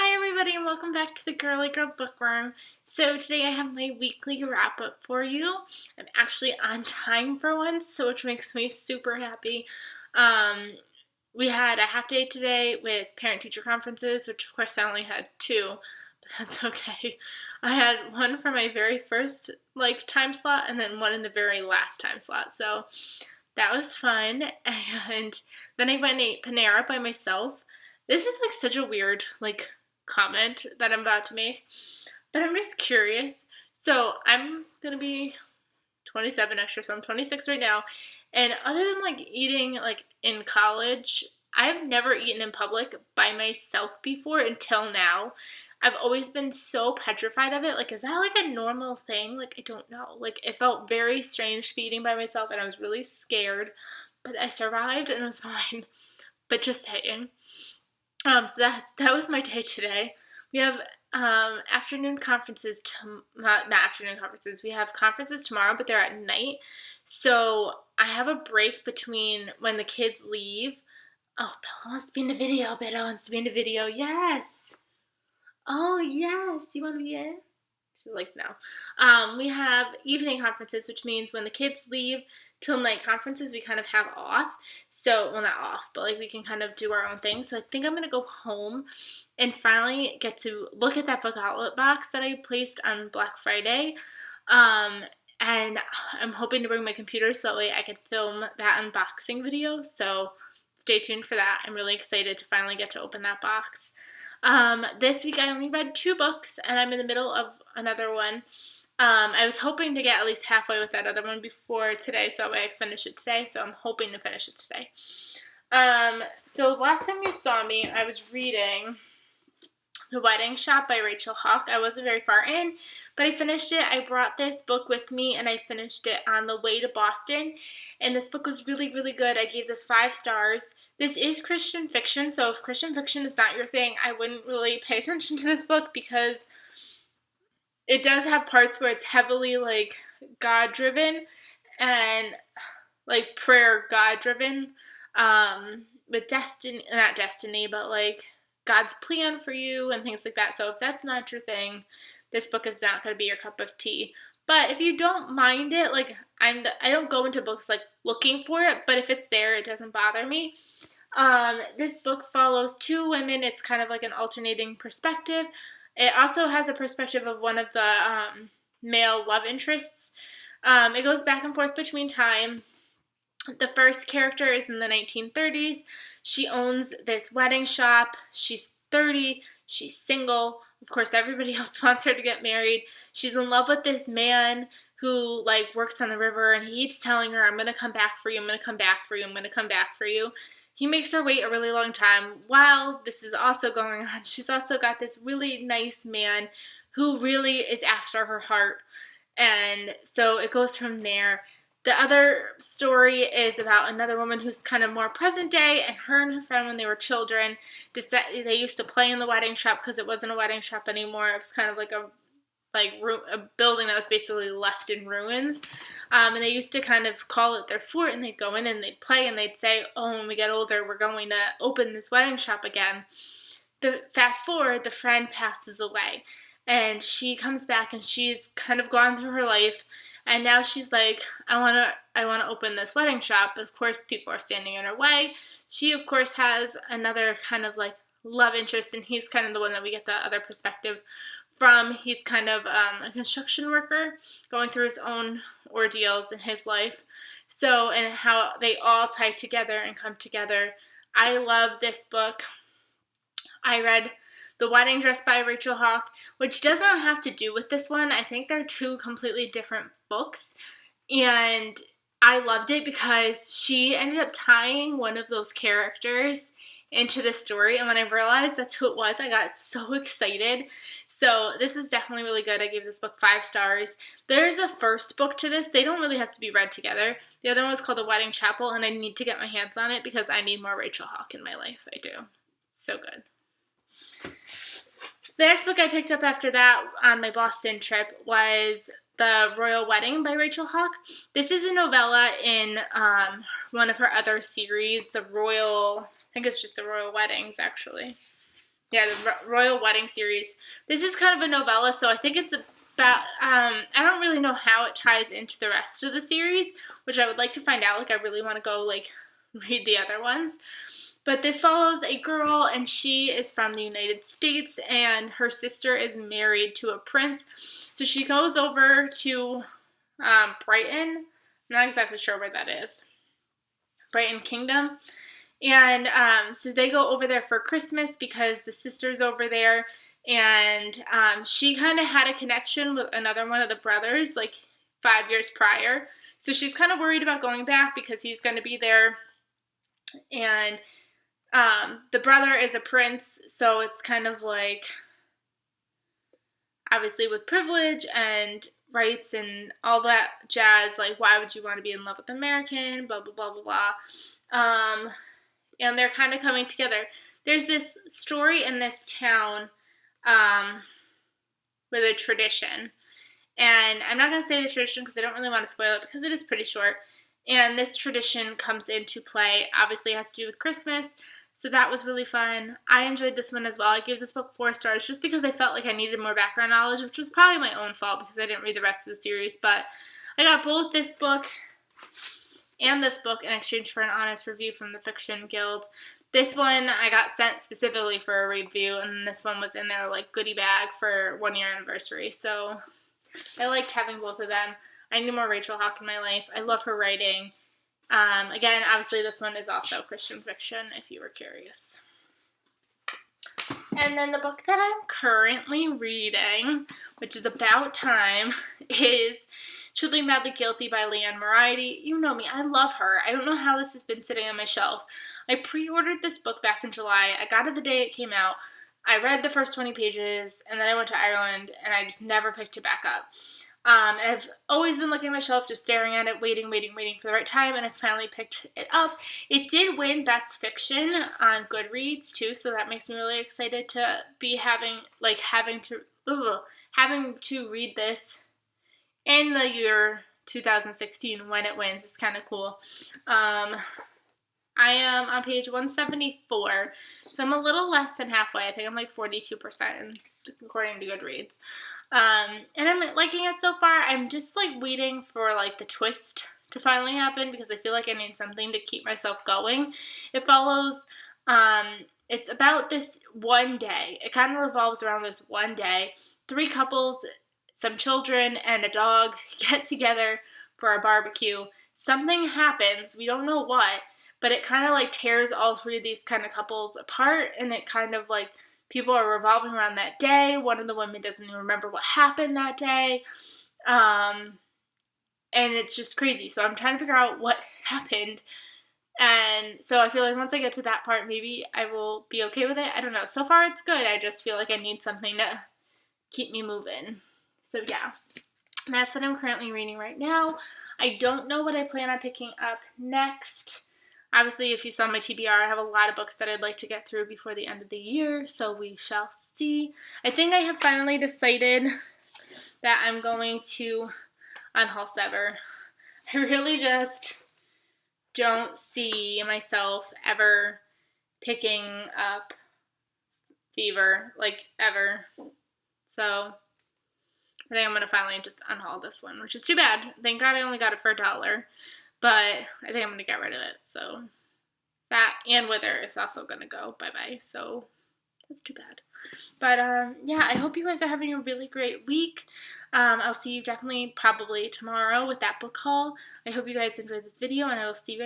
Hi everybody and welcome back to the Girly Girl Bookworm. So today I have my weekly wrap up for you. I'm actually on time for once, which makes me super happy. We had a half day today with parent-teacher conferences, which of course I only had two, but that's okay. I had one for my very first time slot and then one in the very last time slot. So that was fun. And then I went and ate Panera by myself. This is such a weird comment that I'm about to make, but I'm just curious. So I'm gonna be 27 next year, so I'm 26 right now. And other than eating in college, I've never eaten in public by myself before until now. I've always been so petrified of it. Is that a normal thing? I don't know. It felt very strange to be eating by myself, and I was really scared. But I survived, and it was fine. But just saying. So that was my day today. We have afternoon conferences. Not afternoon conferences. We have conferences tomorrow, but they're at night. So I have a break between when the kids leave. Oh, Bella wants to be in the video. Bella wants to be in the video. Yes. Oh, yes. You want to be in? She's like, no. We have evening conferences, which means when the kids leave till night conferences, we kind of have off. So, well, not off, but we can kind of do our own thing. So I think I'm going to go home and finally get to look at that book outlet box that I placed on Black Friday. And I'm hoping to bring my computer so that way I can film that unboxing video. So stay tuned for that. I'm really excited to finally get to open that box. This week I only read 2 books, and I'm in the middle of another one. I was hoping to get at least halfway with that other one before today, so that way I can finish it today, so I'm hoping to finish it today. So last time you saw me, I was reading The Wedding Shop by Rachel Hawk. I wasn't very far in, but I finished it. I brought this book with me, and I finished it on the way to Boston, and this book was really, really good. I gave this 5 stars. This is Christian fiction, so if Christian fiction is not your thing, I wouldn't really pay attention to this book because it does have parts where it's heavily God-driven and prayer God-driven, with not destiny, but God's plan for you and things like that. So if that's not your thing, this book is not going to be your cup of tea. But if you don't mind it, I don't go into books looking for it, but if it's there, it doesn't bother me. This book follows 2 women. It's kind of an alternating perspective. It also has a perspective of one of the male love interests. It goes back and forth between time. The first character is in the 1930s. She owns this wedding shop. She's 30. She's single. Of course, everybody else wants her to get married. She's in love with this man who works on the river, and he keeps telling her, I'm going to come back for you. I'm going to come back for you. I'm going to come back for you. He makes her wait a really long time. While this is also going on, she's also got this really nice man who really is after her heart. And so it goes from there. The other story is about another woman who's kind of more present day, and her friend, when they were children, they used to play in the wedding shop because it wasn't a wedding shop anymore. It was kind of a building that was basically left in ruins. And they used to kind of call it their fort, and they'd go in and they'd play, and they'd say, oh, when we get older, we're going to open this wedding shop again. Fast forward, the friend passes away, and she comes back, and she's kind of gone through her life, and now she's like, I want to open this wedding shop, but of course people are standing in her way. She, of course, has another kind of love interest, and he's kind of the one that we get the other perspective from. He's kind of a construction worker going through his own ordeals in his life. So, and how they all tie together and come together. I love this book. I read The Wedding Dress by Rachel Hawk, which does not have to do with this one. I think they're 2 completely different books. And I loved it because she ended up tying one of those characters into the story, and when I realized that's who it was, I got so excited. So this is definitely really good. I gave this book 5 stars. There's a first book to this. They don't really have to be read together. The other one was called The Wedding Chapel, and I need to get my hands on it because I need more Rachel Hawk in my life. I do. So good. The next book I picked up after that on my Boston trip was The Royal Wedding by Rachel Hawk. This is a novella in one of her other series, I think it's just The Royal Weddings, actually. Yeah, the Royal Wedding series. This is kind of a novella, so I think it's about, I don't really know how it ties into the rest of the series, which I would like to find out. Like, I really want to go, like, read the other ones. But this follows a girl, and she is from the United States, and her sister is married to a prince. So she goes over to Brighton. I'm not exactly sure where that is. Brighton Kingdom. And so they go over there for Christmas because the sister's over there. And she kind of had a connection with another one of the brothers, like 5 years prior. So she's kind of worried about going back because he's going to be there. And the brother is a prince, so it's kind of like, obviously with privilege and rights and all that jazz, like, why would you want to be in love with an American, blah, blah, blah, blah, blah. And they're kind of coming together. There's this story in this town with a tradition. And I'm not going to say the tradition because I don't really want to spoil it because it is pretty short. And this tradition comes into play. Obviously, it has to do with Christmas. So that was really fun. I enjoyed this one as well. I gave this book 4 stars just because I felt like I needed more background knowledge, which was probably my own fault because I didn't read the rest of the series. But I got both this book and this book in exchange for an honest review from the Fiction Guild. This one I got sent specifically for a review, and this one was in their like goodie bag for 1 year anniversary. So I liked having both of them. I need more Rachel Hawk in my life. I love her writing. Again, obviously this one is also Christian fiction, if you were curious. And then the book that I'm currently reading, which is about time, is Truly Madly Guilty by Liane Moriarty. You know me, I love her. I don't know how this has been sitting on my shelf. I pre-ordered this book back in July. I got it the day it came out. I read the first 20 pages, and then I went to Ireland, and I just never picked it back up. And I've always been looking at my shelf, just staring at it, waiting for the right time, and I finally picked it up. It did win Best Fiction on Goodreads, too, so that makes me really excited to be having to read this in the year 2016 when it wins. It's kind of cool. I am on page 174, so I'm a little less than halfway. I think I'm like 42% according to Goodreads. And I'm liking it so far. I'm just like waiting for like the twist to finally happen because I feel like I need something to keep myself going. It follows, it's about this one day. It kind of revolves around this one day. 3 couples, some children, and a dog get together for a barbecue. Something happens. We don't know what. But it kind of like tears all 3 of these kind of couples apart, and it kind of like people are revolving around that day. One of the women doesn't even remember what happened that day. And it's just crazy. So I'm trying to figure out what happened. And so I feel like once I get to that part, maybe I will be okay with it. I don't know. So far it's good. I just feel like I need something to keep me moving. So yeah, that's what I'm currently reading right now. I don't know what I plan on picking up next. Obviously, if you saw my TBR, I have a lot of books that I'd like to get through before the end of the year, so we shall see. I think I have finally decided that I'm going to unhaul Sever. I really just don't see myself ever picking up Fever, like, ever. So I think I'm going to finally just unhaul this one, which is too bad. Thank God I only got it for $1. But I think I'm going to get rid of it. So that and Wither is also going to go bye-bye. So that's too bad. But yeah, I hope you guys are having a really great week. I'll see you definitely probably tomorrow with that book haul. I hope you guys enjoyed this video, and I will see you guys